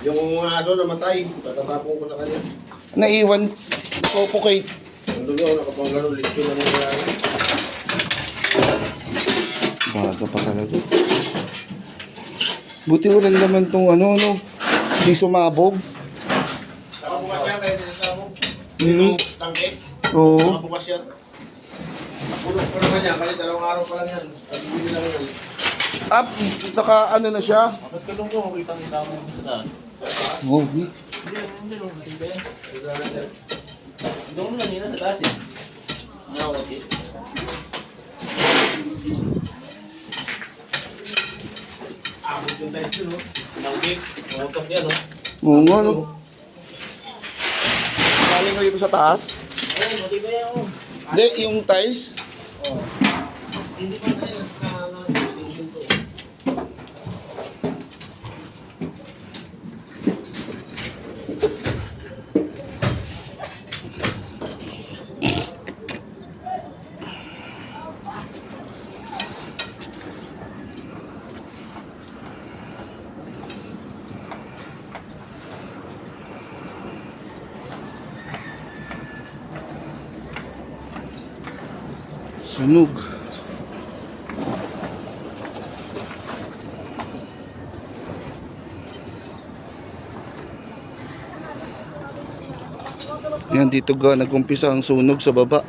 Yung aso namatay, tatatapon ko sa kanya. Naiwan. Suffocate. Nandun yun, nakapanggano, lechon na nangyayari. Baga pa talaga. Buti walang naman tong ano, no? Di sumabog. Nakabukas yan, kaya sinasabog. Hmm. Tangke, Oo. nakabukas yan. Bulok pa naman yan, kasi 2 araw pa lang yan. Pag-ibili lang yan. Up, naka ano na siya. Bakit ka ko, kitang-kita mo sa taas. Oh, Hindi lang, hindi ba yan? Doon mo lang nila sa taas eh. Okay. Abot yung tayo dun, no? Nanggig, umutok yan, no? Oo nga, no? Galing kayo sa taas? Oo, mali ba yan? Hindi, yung tiles. Hindi pa tayo nagka-station to. Sunog. Yan, dito ga nag-umpisa ang sunog sa baba.